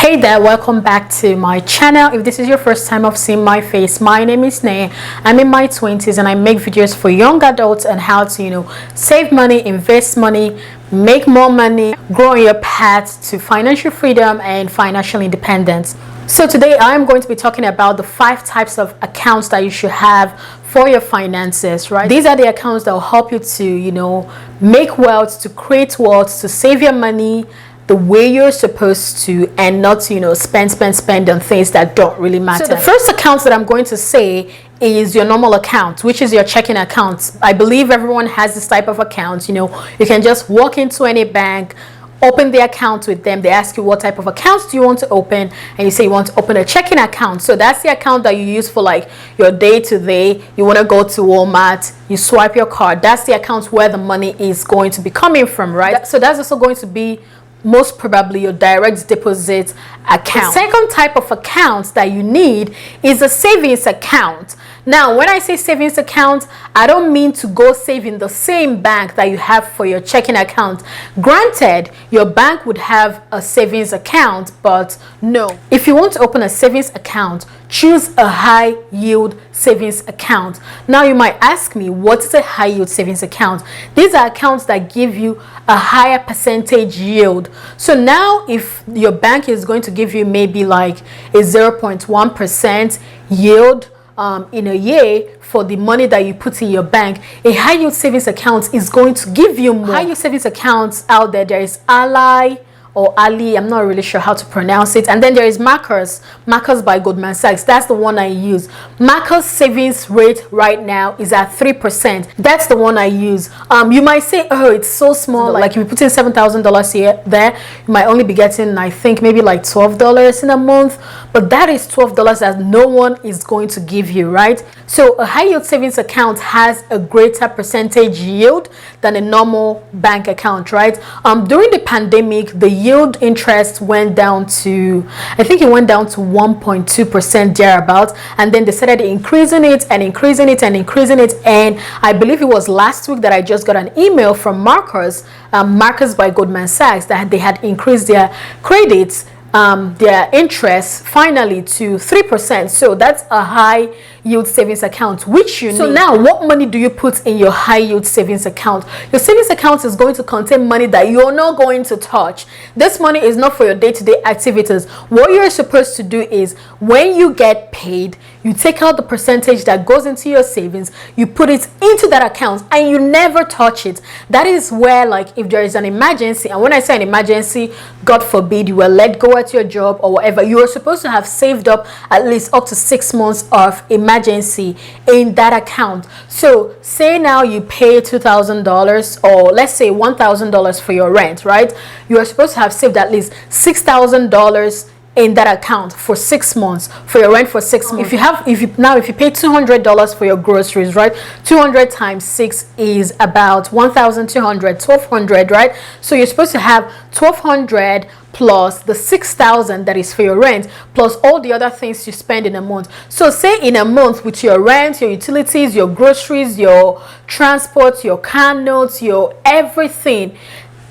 Hey there, welcome back to my channel. If this is your first time of seeing my face, my name is Nay. I'm in my 20s and I make videos for young adults on how to save money, invest money, make more money, grow on your path to financial freedom and financial independence. So today I'm going to be talking about the 5 types of accounts that you should have for your finances, right? These are the accounts that will help you to make wealth, to create wealth, to save your money the way you're supposed to, and not spend on things that don't really matter. So the first account that I'm going to say is your normal account, which is your checking account. I believe everyone has this type of account. You can just walk into any bank, open the account with them. They ask you what type of accounts do you want to open, and you say you want to open a checking account. So that's the account that you use for like your day-to-day. You want to go to Walmart, you swipe your card. That's the account where the money is going to be coming from, right? So that's also going to be most probably your direct deposit account. The second type of account that you need is a savings account. Now, when I say savings account, I don't mean to go save in the same bank that you have for your checking account. Granted, your bank would have a savings account, but no. If you want to open a savings account, choose a high yield savings account. Now, you might ask me, what is a high yield savings account? These are accounts that give you a higher percentage yield. So now if your bank is going to give you maybe like a 0.1% yield in a year for the money that you put in your bank, a high yield savings account is going to give you more. High yield savings accounts out there is Ally or Ali, I'm not really sure how to pronounce it, and then there is Marcus by Goldman Sachs. That's the one I use. Marcus savings rate right now is at 3%. That's the one I use. You might say, oh, it's so small, like if you put in $7,000 here there, you might only be getting, I think, maybe like $12 in a month, but that is $12 that no one is going to give you, right? So a high yield savings account has a greater percentage yield than a normal bank account, right? During the pandemic, the yield interest went down to, I think it went down to 1.2% thereabouts, and then they started increasing it and increasing it and increasing it. And I believe it was last week that I just got an email from Marcus by Goldman Sachs that they had increased their credits, their interest finally to 3%. So that's a high yield savings account, which you need. So now, what money do you put in your high yield savings account? Your savings account is going to contain money that you're not going to touch. This money is not for your day-to-day activities. What you're supposed to do is, when you get paid, you take out the percentage that goes into your savings, you put it into that account, and you never touch it. That is where, like, if there is an emergency, and when I say an emergency, God forbid you were let go at your job or whatever, you are supposed to have saved up at least up to 6 months of emergency in that account. So say now you pay $2,000, or let's say $1,000 for your rent, right? You are supposed to have saved at least $6,000 in that account for 6 months for your rent for 6 months. If you pay $200 for your groceries, right? 200 times 6 is about 1,200, 1,200, right? So you're supposed to have 1,200 plus the 6,000 that is for your rent, plus all the other things you spend in a month. So say in a month, with your rent, your utilities, your groceries, your transport, your car notes, your everything,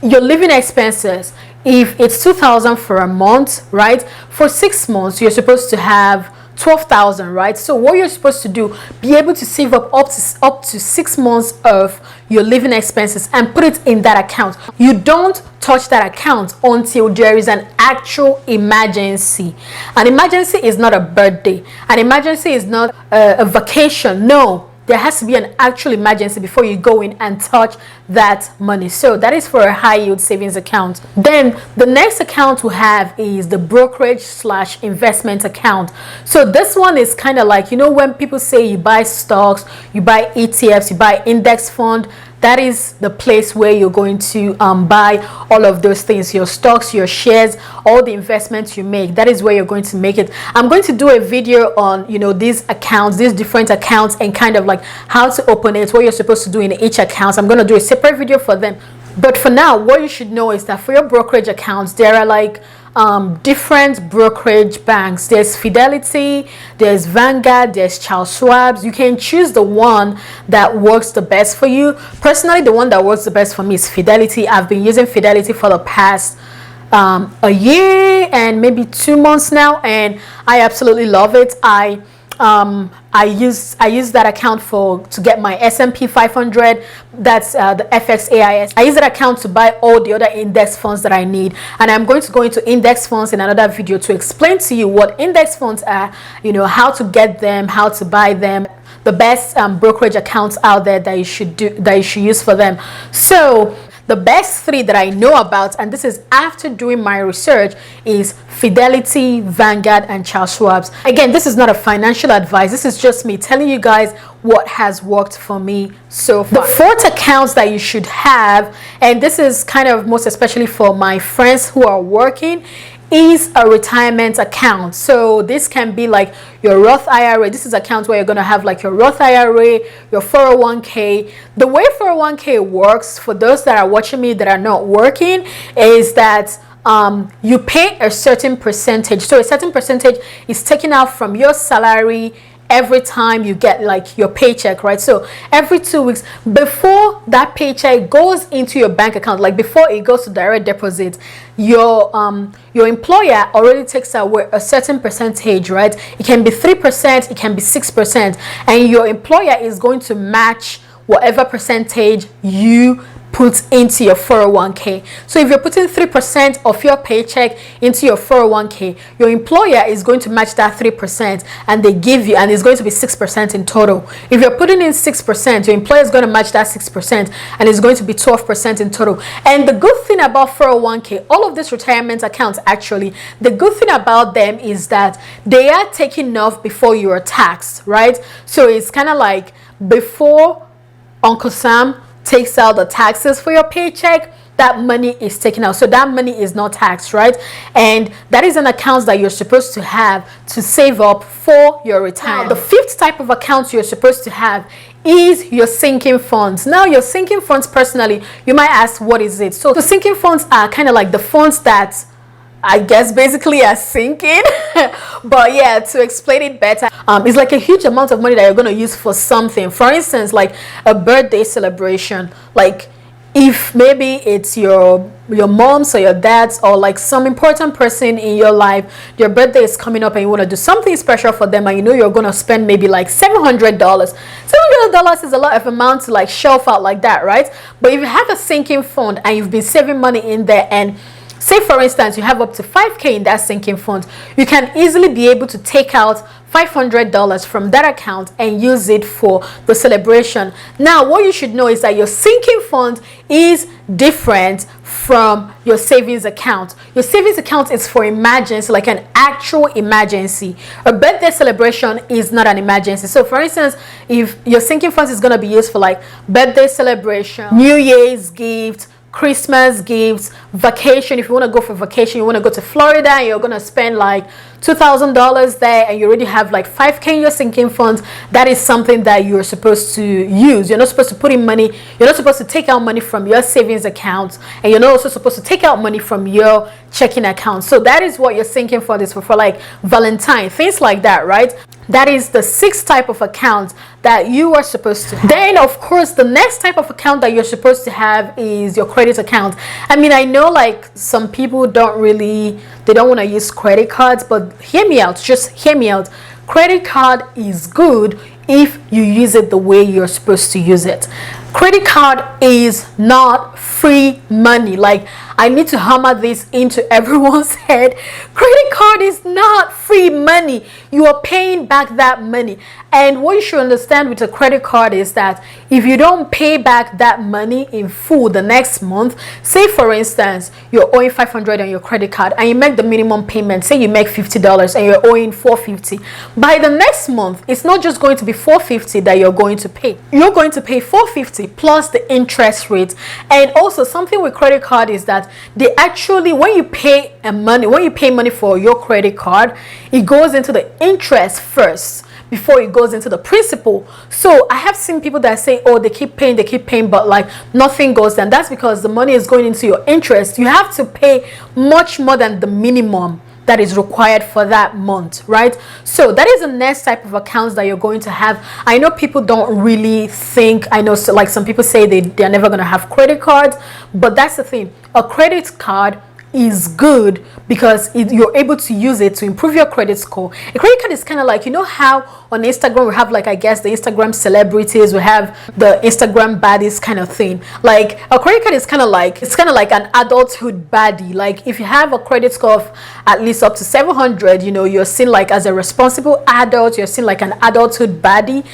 your living expenses, if it's 2,000 for a month, right? For 6 months, you're supposed to have 12,000, right? So what you're supposed to do, be able to save up to 6 months of your living expenses and put it in that account. You don't touch that account until there is an actual emergency. An emergency is not a birthday. An emergency is not a vacation. No. There has to be an actual emergency before you go in and touch that money. So that is for a high yield savings account. Then the next account we have is the brokerage/investment account. So this one is kind of like, when people say you buy stocks, you buy ETFs, you buy index fund, that is the place where you're going to buy all of those things, your stocks, your shares, all the investments you make. That is where you're going to make it. I'm going to do a video on these accounts, these different accounts, and kind of like how to open it, what you're supposed to do in each account. I'm going to do a separate video for them. But for now, what you should know is that for your brokerage accounts, there are like different brokerage banks. There's Fidelity, there's Vanguard, there's Charles Schwab's. You can choose the one that works the best for you. Personally, the one that works the best for me is Fidelity. I've been using Fidelity for the past a year and maybe 2 months now, and I absolutely love it. I use that account to get my S&P 500. That's the FXAIS. I use that account to buy all the other index funds that I need, and I'm going to go into index funds in another video to explain to you what index funds are, how to get them, how to buy them, the best brokerage accounts out there that you should use for them. So the best three that I know about, and this is after doing my research, is Fidelity, Vanguard, and Charles Schwab's. Again, this is not a financial advice. This is just me telling you guys what has worked for me so far. The fourth accounts that you should have, and this is kind of most especially for my friends who are working, is a retirement account. So this can be like your Roth IRA. This is accounts where you're going to have like your Roth IRA, your 401k. The way 401k works, for those that are watching me that are not working, is that you pay a certain percentage. So a certain percentage is taken out from your salary every time you get like your paycheck, right? So every 2 weeks, before that paycheck goes into your bank account, like before it goes to direct deposit, your employer already takes away a certain percentage, right? It can be 3%, it can be 6%, and your employer is going to match whatever percentage you put into your 401k. So if you're putting 3% of your paycheck into your 401k, your employer is going to match that 3%, and they give you, and it's going to be 6% in total. If you're putting in 6%, your employer is going to match that 6%, and it's going to be 12% in total. And the good thing about 401k, all of these retirement accounts, actually, the good thing about them is that they are taken off before you are taxed, right? So it's kind of like before Uncle Sam takes out the taxes for your paycheck, that money is taken out. So that money is not taxed, right? And that is an account that you're supposed to have to save up for your retirement. The fifth type of account you're supposed to have is your sinking funds. Now, your sinking funds, personally, you might ask, what is it? So the sinking funds are kind of like the funds that I guess basically are sinking. But yeah, to explain it better, it's like a huge amount of money that you're going to use for something. For instance, like a birthday celebration. Like if maybe it's your mom's or your dad's, or like some important person in your life, your birthday is coming up and you want to do something special for them, and you know you're going to spend maybe like $700. $700 is a lot of amount to like shelf out like that, right? But if you have a sinking fund and you've been saving money in there, and say for instance you have up to 5k in that sinking fund, you can easily be able to take out $500 from that account and use it for the celebration. Now, what you should know is that your sinking fund is different from your savings account. Your savings account is for emergency, like an actual emergency. A birthday celebration is not an emergency. So for instance, if your sinking fund is going to be used for like birthday celebration, New Year's gift, Christmas gifts, vacation. If you want to go for vacation, you want to go to Florida, and you're going to spend like $2,000 there, and you already have like 5k in your sinking funds, that is something that you're supposed to use. You're not supposed to put in money. You're not supposed to take out money from your savings account, and you're not also supposed to take out money from your checking account. So that is what your sinking fund is for like Valentine, things like that, right? That is the sixth type of account that you are supposed to have. Then, of course, the next type of account that you're supposed to have is your credit account. I mean, I know like some people they don't want to use credit cards, but hear me out. Just hear me out. Credit card is good if you use it the way you're supposed to use it. Credit card is not free money. Like, I need to hammer this into everyone's head. Credit card is not free money. You are paying back that money. And what you should understand with a credit card is that if you don't pay back that money in full the next month, say for instance, you're owing $500 on your credit card and you make the minimum payment, say you make $50 and you're owing $450. By the next month, it's not just going to be $450 that you're going to pay. You're going to pay $450 plus the interest rate. And also something with credit card is that they actually, when you pay money for your credit card, it goes into the interest first before it goes into the principal. So I have seen people that say, oh, they keep paying, but like nothing goes down. That's because the money is going into your interest. You have to pay much more than the minimum that is required for that month, right? So that is the next type of accounts that you're going to have. I know people don't really think, I know, so like some people say they're never going to have credit cards, but that's the thing. A credit card is good because you're able to use it to improve your credit score. A credit card is kind of like, you know how on Instagram we have, like, I guess the Instagram celebrities, we have the Instagram baddies kind of thing. Like a credit card is kind of like, it's kind of like an adulthood baddie. Like if you have a credit score of at least up to 700, you know, you're seen like as a responsible adult, you're seen like an adulthood baddie.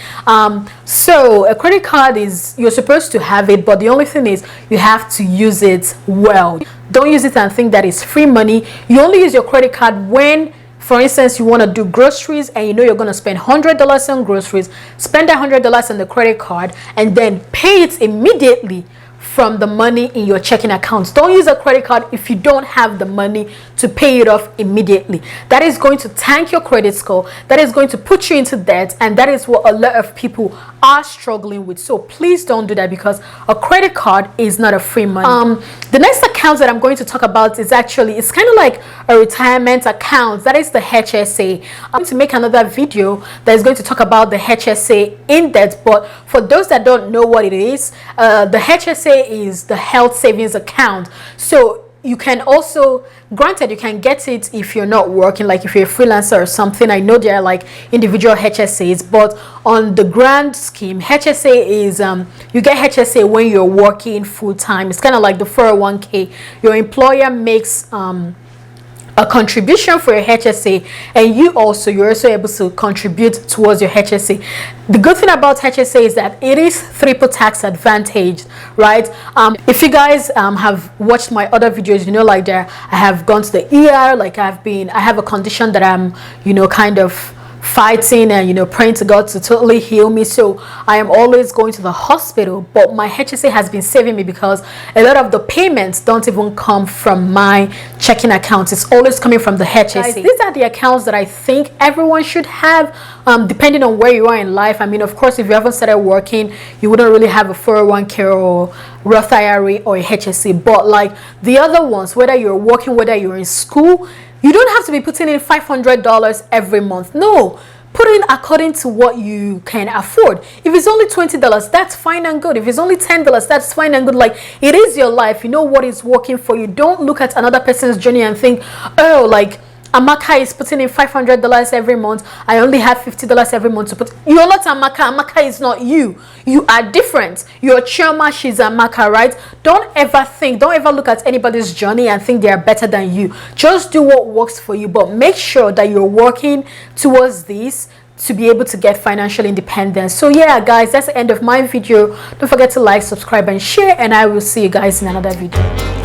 So a credit card is, you're supposed to have it, but the only thing is you have to use it well. Don't use it and think that it's free money. You only use your credit card when, for instance, you want to do groceries and you know you're going to spend $100 on groceries. Spend that $100 on the credit card and then pay it immediately from the money in your checking accounts. Don't use a credit card if you don't have the money to pay it off immediately. That is going to tank your credit score. That is going to put you into debt, and that is what a lot of people are struggling with. So please don't do that, because a credit card is not a free money. The next account that I'm going to talk about is actually, it's kind of like a retirement account. That is the HSA. I'm going to make another video that is going to talk about the HSA in depth, but for those that don't know what it is, the HSA is the health savings account. So you can also, granted, you can get it if you're not working, like if you're a freelancer or something. I know there are like individual HSAs, but on the grand scheme, HSA is you get HSA when you're working full-time. It's kind of like the 401k. Your employer makes a contribution for your HSA, and you're also able to contribute towards your HSA. The good thing about HSA is that it is triple tax advantage, right? If you guys have watched my other videos, you know, like I have gone to the ER, like I have a condition that I'm, you know, kind of fighting and, you know, praying to God to totally heal me. So I am always going to the hospital, but my HSA has been saving me because a lot of the payments don't even come from my checking account. It's always coming from the HSA. Guys, these are the accounts that I think everyone should have, depending on where you are in life. I mean, of course, if you haven't started working, you wouldn't really have a 401k or Roth IRA or a HSA. But like the other ones, whether you're working, whether you're in school, you don't have to be putting in $500 every month. No, put in according to what you can afford. If it's only $20, that's fine and good. If it's only $10, that's fine and good. Like, it is your life. You know what is working for you. Don't look at another person's journey and think, oh, like Amaka is putting in $500 every month. I only have $50 every month to put. You're not Amaka. Amaka is not you. You are different. You're Chioma, she's Amaka, right? Don't ever look at anybody's journey and think they are better than you. Just do what works for you, but make sure that you're working towards this to be able to get financial independence. So yeah, guys, that's the end of my video. Don't forget to like, subscribe, and share, and I will see you guys in another video.